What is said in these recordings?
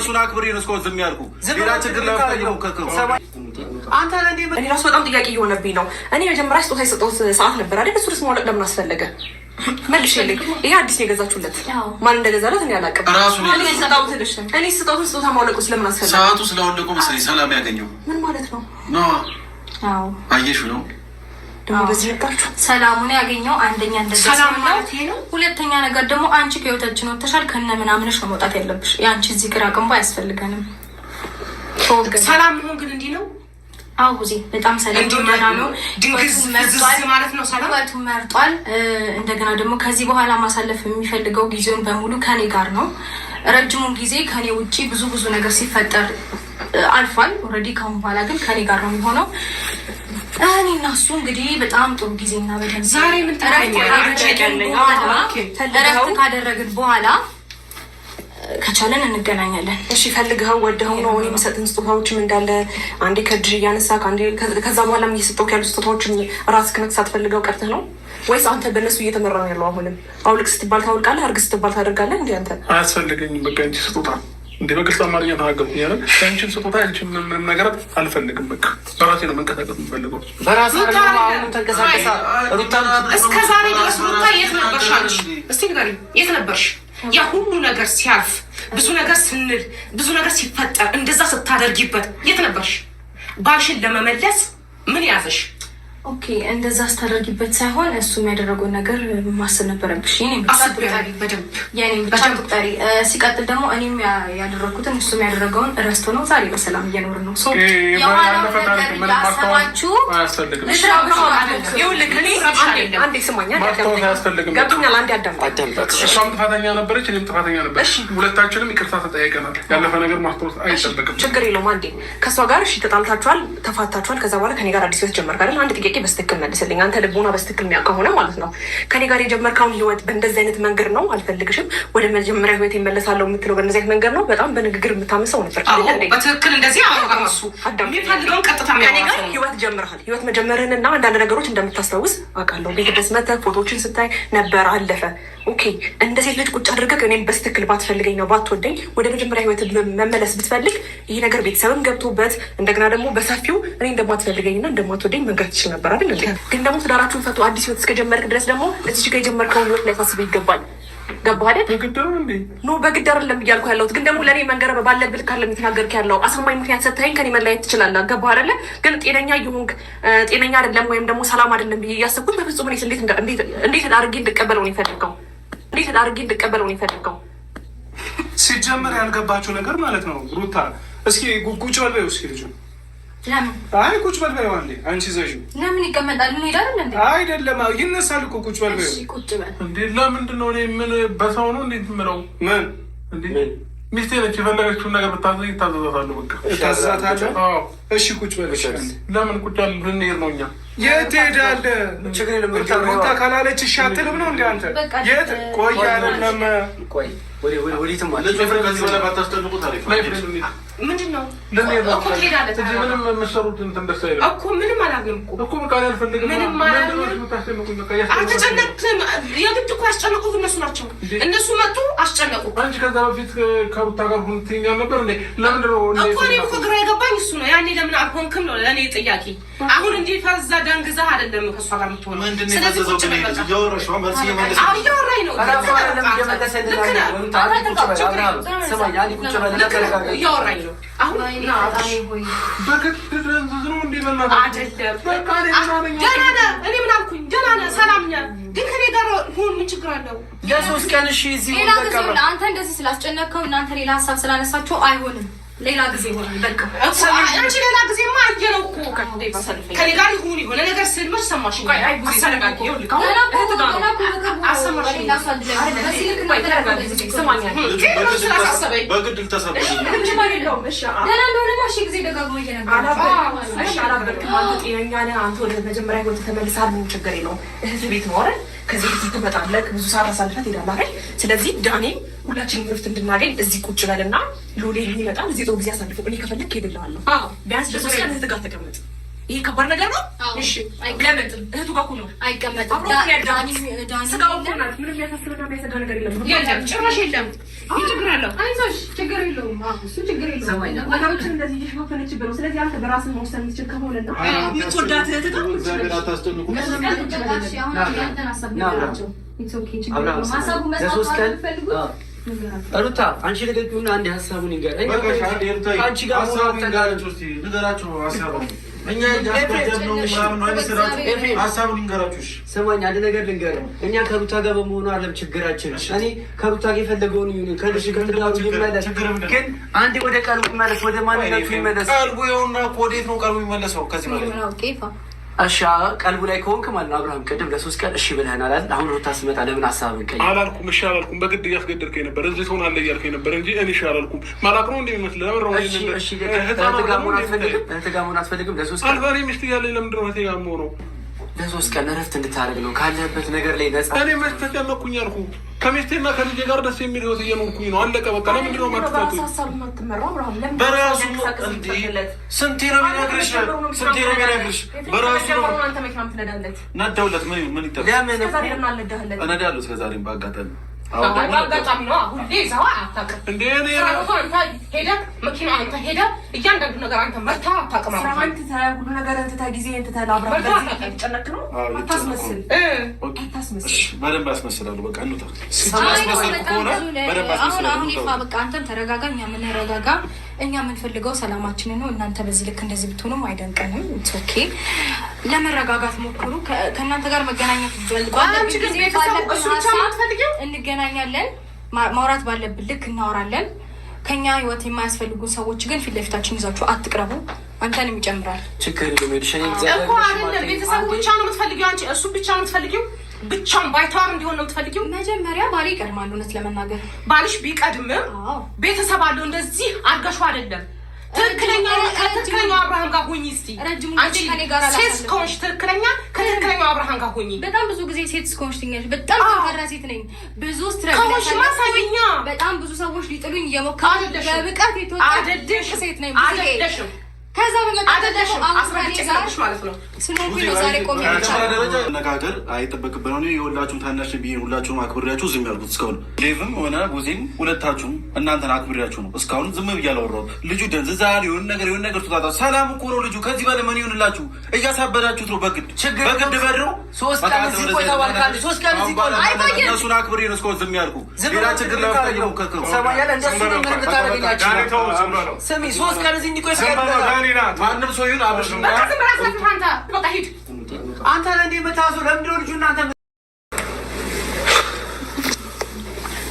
እነሱን አክብሬ ነው እስካሁን ዝም ያልኩ። ሌላ ችግር ለማፍጠየው ከከው አንተ እኔ ራሱ በጣም ጥያቄ እየሆነብኝ ነው። እኔ መጀመሪያ ስጦታ የሰጠሁት ሰዓት ነበር አይደል? እሱ ማውለቅ ለምን አስፈለገ? መልሽልኝ። ይሄ አዲስ ነው የገዛችሁለት። ማን እንደገዛለት እኔ አላውቅም። እኔ ስጦታውን ስጦታ ማውለቁ ስለምን አስፈለገ? ሰዓቱ ስለወለቁ መሰለኝ ሰላም ያገኘው። ምን ማለት ነው? አዎ አየሽው ነው ደግሞ በዚህ መጣችሁ። ሰላሙን ያገኘው አንደኛ እንደዚህ ሰላም ማለት ይሄ ነው። ሁለተኛ ነገር ደግሞ አንቺ ከህይወታችን ወጥተሻል። ከነ ምናምንሽ ነው መውጣት ያለብሽ። ያንቺ እዚህ ግራ ቅንባ አያስፈልገንም። ሰላም መሆን ግን እንዲህ ነው። አውዚ በጣም ሰላም ነው። ድንግዝ ማለት ነው። ሰላም መርጧል። እንደገና ደግሞ ከዚህ በኋላ ማሳለፍ የሚፈልገው ጊዜውን በሙሉ ከኔ ጋር ነው። ረጅሙን ጊዜ ከኔ ውጪ ብዙ ነገር ሲፈጠር አልፏል። ኦልሬዲ ካሁን በኋላ ግን ከኔ ጋር ነው የሚሆነው። እኔ እና እሱ እንግዲህ በጣም ጥሩ ጊዜና በደንብ ዛሬ ምን እረፍት ካደረግን በኋላ ከቻለን እንገናኛለን። እሺ ፈልገኸው ወደኸው ነው እኔ የምሰጥን ስጦታዎችም እንዳለ አንዴ ከእጅ እያነሳ ከዛ በኋላ እየሰጠሁት ያሉ ስጦታዎችም ራስህን ሳትፈልገው ቀርተህ ነው ወይስ አንተ በእነሱ እየተመራ ነው ያለው? አሁንም አውልቅ ስትባል ታውልቃለህ፣ አርግ ስትባል ታደርጋለህ። እንዲ አንተ አያስፈልገኝም። በቃ እንጂ ስጦታ እንደ በግልጽ አማርኛ ተናገርኩ ያለ አንቺን ስጦታ አንቺን ምንም ነገር አልፈልግም። በቃ በራሴ ነው መንቀሳቀስ የምፈልገው። በራሴ ነው አሁን ተንቀሳቀሳ። ሩታ እስከ ዛሬ ድረስ ሩታ የት ነበርሽ አንቺ? እስቲ ንገሪኝ፣ የት ነበርሽ? ያ ሁሉ ነገር ሲያልፍ ብዙ ነገር ስንል ብዙ ነገር ሲፈጠር እንደዛ ስታደርጊበት የት ነበርሽ? ባልሽን ለመመለስ ምን ያዘሽ? ኦኬ እንደዛ ስታደርጊበት ሳይሆን እሱ የሚያደረገውን ነገር ማሰብ ነበረብሽ። የኔም ብቻ ቁጠሪ። ሲቀጥል ደግሞ እኔም ያደረግኩትን እሱም ያደረገውን ረስቶ ነው ዛሬ በሰላም እየኖርን ነው። ያሰባችሁ አንዴ ስማኝ፣ ገብቶኛል። አንዴ አዳምጥ። እሷም ጥፋተኛ ነበረች፣ እኔም ጥፋተኛ ነበር። ሁለታችንም ይቅርታ ተጠያይቀናል። ያለፈ ነገር ማስታወስ አይጠበቅም። ችግር የለውም። አንዴ ከእሷ ጋር እሺ ተጣልታችኋል፣ ተፋታችኋል። ከዛ በኋላ ከኔ ጋር አዲስ ህይወት ጀመርክ አይደል? አንድ ጥያቄ በስትክክል መልስልኝ። አንተ ልቦና በስትክክል የሚያውቅ ከሆነ ማለት ነው ከኔ ጋር የጀመርከውን ህይወት በእንደዚህ አይነት መንገድ ነው አልፈልግሽም፣ ወደ መጀመሪያ ህይወት ይመለሳለሁ የምትለው በእንደዚህ አይነት መንገድ ነው? በጣም በንግግር የምታመሰው ነበር። በትክክል እንደዚህ አሱ የሚፈልገውን ቀጥታ ከኔ ጋር ህይወት ጀምረሃል። ህይወት መጀመርህንና አንዳንድ ነገሮች እንደምታስታውስ አውቃለሁ። ቤት ድረስ መተህ ፎቶዎችን ስታይ ነበር፣ አለፈ። ኦኬ እንደ ሴት ልጅ ቁጭ አድርገህ እኔም በስትክክል ባትፈልገኝ ነው ባትወደኝ ወደ መጀመሪያ ህይወት መመለስ ብትፈልግ ይሄ ነገር ቤተሰብም ገብቶበት እንደገና ደግሞ በሰፊው እኔ እንደማትፈልገኝና እንደማትወደኝ መንገድ ትችል ነበር አይደል? ግን ደግሞ ትዳራችሁን ፈቶ አዲስ ህይወት እስከጀመርክ ድረስ ደግሞ እዚህ ጋር የጀመርከውን ህይወት ሊያሳስብ ይገባል። ገባህ አይደል? ኖ በግድ አይደለም እያልኩ ያለሁት ግን ደግሞ ለእኔ መንገር ባለብህ ልክ አይደለም የተናገርክ ያለው። አሳማኝ ምክንያት ሰጥተኸኝ ከኔ መለያየት ትችላለህ። ገባህ አይደለ? ግን ጤነኛ እየሆንክ ጤነኛ አይደለም ወይም ደግሞ ሰላም አይደለም ብዬ እያሰብኩት በፍጹም እኔ እንዴት አድርጌ እንድቀበለው ነው የፈለግከው? እንዴት አድርጌ እንድቀበለው ነው የፈለግከው? ሲጀመር ያልገባቸው ነገር ማለት ነው ሩታ። እስኪ ቁጭ በል በይው እስኪ ልጁ ለምን? አይ ቁጭ በል በይው አንዴ። አንቺ ዘዥው ለምን ይቀመጣል? እንሄዳለን እንዴ? አይደለም ይነሳል እኮ ቁጭ በል በይው። እሺ ቁጭ በል እንዴ። ለምንድን ነው እኔ ምን በሰው ነው እንዴ የምለው? ምን እንዴ ሚስቴ ነች፣ የፈለገችውን ነገር ብታዘኝ ይታዘዛታለሁ። በቃ ታዘዛታለሁ። አዎ እሺ ቁጭ በል። ለምን ቁጭ አለ? ልንሄድ ነው እኛ። የት ትሄዳለህ? ሩታ ካላለች እሺ አትልም ነው እንዴ አንተ? የት ቆይ አይደለም ቆይ ወዴትም ማለት ምንድን ነው እኮ ትሄዳለህ። ምንም የምትሰሩት እንትን ደስ አይልም እኮ ምንም አላልንም እኮ በቃ አልፈልግም። ምንም አልተጨነቅም። የግድ እኮ ያስጨነቁት እነሱ ናቸው። እነሱ መጡ አስጨነቁ። አንቺ ከዛ በፊት ከሩታ ጋር ሁን ትይኛል ነበር እንዴ? ለምንድን ነው እኮ እኔም እኮ ግራ የገባኝ እሱ ነው። ያኔ ለምን አልሆንክም ነው ለእኔ ጥያቄ። አሁን እንዲህ ፈዛ ደንግዛህ አይደለም ከእሷ ጋር የምትሆነው። ስለዚህ ቁጭ በል በቃ። እያወራኝ ነው እያወራኝ ነው አሁን እኔ ምን አልኩኝ? ደህና ነህ፣ ሰላም ነህ። ግን ከኔ ጋር ሁን ምን ችግር አለው? ለሶስት ቀን እሺ እዚህ ሌላ ጊዜ አንተ እንደዚህ ስላስጨነቅከው እናንተ ሌላ ሀሳብ ስላነሳችሁ አይሆንም። ሌላ ጊዜ ይሆናል። በቃ አንቺ ሌላ ጊዜማ አየነው እኮ ከኔ ጋር ይሁን የሆነ ነገር ስል መች ሰማሽ? በግድ ልተሰበኝ ጤነኛ ነህ አንተ? ወደ መጀመሪያ ህይወት ተመልሰሃል። ምን ችግር የለውም። እህት ቤት ነው አይደል? ከዚህ ቤት ትመጣለህ፣ ብዙ ሰዓት አሳልፈህ ትሄዳለህ አይደል? ስለዚህ ዳኔም ሁላችንም እረፍት እንድናገኝ እዚህ ቁጭ በልና ሎሌ ይመጣል። እዚህ ጥሩ ጊዜ አሳልፈው እኔ ከፈለግ ሄድልሃለሁ። ቢያንስ ለሶስት ቀን እህት ጋር ተቀመጥ። ይሄ ከባድ ነገር ነው። እሺ አይቀመጥም። እህቱ ጋር እኮ ነው አይቀመጥም። ስጋው እኮ ናት። ምንም ያሳስበና የሚያሰጋ ነገር የለም። ጭራሽ የለም። ችግር አለው። አይዞሽ ችግር የለውም። እሱ ችግር የለውም። ነገሮችን እንደዚህ እየሸፋፈነችበት ነው። ስለዚህ አንተ በራስህ መወሰን የምትችል ከሆነና የምትወዳት እህት ጋር ሩታ አንቺ ልገጁና አንድ ሀሳቡን ይንገር። አንቺ ጋር ሀሳቡን ይንገራችሁ። ስማኝ አንድ ነገር ልንገርህ። እኛ ከሩታ ጋር በመሆኑ አለም ችግራችን። እኔ ከሩታ ጋር የፈለገውን ይሁን ከልጅ ከትዳሩ ይመለስ፣ ግን አንዴ ወደ ቀልቡ ይመለስ፣ ወደ ማንነቱ ይመለስ። ቀልቡ ይኸውና እኮ ወዴት ነው ቀልቡ ይመለሰው? ከዚህ በላይ እሺ ቀልቡ ላይ ከሆንክ ማለት ነው። አብርሃም ቅድም ለ3 ቀን እሺ ብለህናል አይደል? አሁን ሩታ ስመጣ ለምን ሀሳብን ቀይር? አላልኩም። እሺ አላልኩም። በግድ እያስገደድከኝ ነበር። እዚህ ትሆናለህ እያልከኝ ነበር እንጂ እኔ እሺ አላልኩም። ማላቅ ነው እንደሚመስል ለምን ነው? እሺ እህት ጋር መሆን አትፈልግም? ለ3 ቀን አልባሪ ሚስት እያለኝ ለምንድን ነው እህቴ ጋር የምሆነው? ለ3 ቀን እረፍት እንድታደርግ ነው ካለህበት ነገር ላይ ነፃ። እኔ መች ተጨነኩኝ አልኩ። ከሚስቴና ከልጄ ጋር ደስ የሚል ህይወት እየኖርኩኝ ነው። አለቀ በቃ። ለምንድን ነው የማትፈቱኝ? በራሱ እንዴ ስንቴ ነው የሚነግርሽ? በራሱ ነው ነዳውለት። ምን ይጠብቅ? ለምን እነዳለሁ እስከዛሬም በአጋጣሚ አጋጣሚ ነው። ሁሌ ሰው አታውቅም እንዴ? ሄደህ መኪና አንተ ሄደህ እያንዳንዱ ነገር አንተ መርታ አታውቅም። አንተ ሁሉ ነገር አንተ ጊዜ አንተ ታላብራ በዚህ ተጨነቅ ነው። አታስመስል። በደንብ አስመስላለሁ። በቃ እንውጣ። አሁን ይፋ በቃ አንተም ተረጋጋ፣ እኛ የምንረጋጋ። እኛ የምንፈልገው ሰላማችንን ነው። እናንተ በዚህ ልክ እንደዚህ ብትሆኑም አይደንቀንም። ኦኬ ለመረጋጋት ሞክሩ። ከእናንተ ጋር መገናኘት እንገናኛለን። ማውራት ባለብን ልክ እናወራለን። ከኛ ህይወት የማያስፈልጉ ሰዎች ግን ፊት ለፊታችን ይዛችሁ አትቅረቡ። አንተንም ይጨምራል። ችግር እኮ አይደለም። ቤተሰቡ ብቻ ነው የምትፈልጊው አንቺ፣ እሱ ብቻ ነው የምትፈልጊው። ብቻውን ባይተዋር እንዲሆን ነው የምትፈልጊው። መጀመሪያ ባሌ ይቀድማል። እውነት ለመናገር ባልሽ ቢቀድም ቤተሰብ አለው። እንደዚህ አድርገሽው አይደለም። ትክክለኛው አብርሃም ጋር ሁኚ። እስቲ አንቺ ሴት እስከሆንሽ ከትክክለኛው አብርሃም ጋር ሁኚ። በጣም ብዙ ጊዜ ሴት እስከሆንሽ ትኛለሽ። በጣም ጠንካራ ሴት ነኝ። ብዙ ስትረግለሽ ማሳየኛ። በጣም ብዙ ሰዎች ሊጥሉኝ እየሞከሩ በብቃት የተወጣ ሴት ነኝ። አይደለሽም። ከዛ በመጣደሽ አስረግጬሽ ማለት ነው። ስለዚህ ዛሬ ቆሜ ነጋገር አይጠበቅብን ነው። የሁላችሁም ታናሽ ብዬ ሁላችሁም አክብሬያችሁ ዝም ያልኩት እስካሁን ሌቭም ሆነ ጉዜም ሁለታችሁም እናንተን አክብሬያችሁ ነው እስካሁን ዝም ብዬ አላወራሁም። ልጁ ደንዝዛል። የሆነ ነገር ትታታ። ሰላም እኮ ነው ልጁ። ከዚህ በላይ ምን ይሁንላችሁ? እያሳበዳችሁት ነው። በግድ በድረው 3 ቀን እዚህ ቆይ ተባልካል። 3 ቀን እዚህ ቆይ እነሱን አክብሬ ነው እስካሁን ዝም ያልኩ። ሌላ ችግር ለማፍጠር ነው ከከው ሰማያለ እንደሱ ነው። ምን ብታረጋችሁ ስሚ 3 ቀን እዚህ እንዲቆይ ማንም ሰው ይሁን አብርሽ ነው። አንተ ለእንዴ የምታዙ ለምንድን ነው ልጁ? እናንተ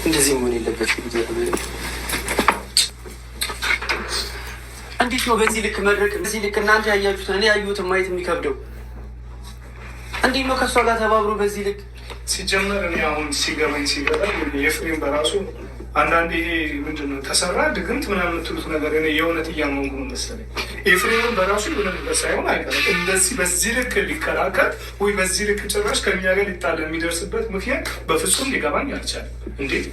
እንደዚህ መሆን የለበትም። እንዴት ነው በዚህ ልክ መድረቅ? በዚህ ልክ እናንተ ያያችሁትን እኔ ያዩትን ማየት የሚከብደው እንዴት ነው? ከእሷ ጋር ተባብሮ በዚህ ልክ ሲጀመር እኔ አሁን ሲገባኝ የፍሬም በራሱ አንዳንድ ይሄ ምንድን ነው ተሰራ ድግምት ምናምን የምትሉት ነገር እኔ የእውነት እያመንኩ ነው መሰለኝ። ኤፍሬምን በራሱ የሆነ ሳይሆን አይቀርም እንደዚህ በዚህ ልክ ሊከራከር ወይ በዚህ ልክ ጭራሽ ከእኛ ጋር ሊጣለ የሚደርስበት ምክንያት በፍጹም ሊገባኝ አልቻለም። እንዴት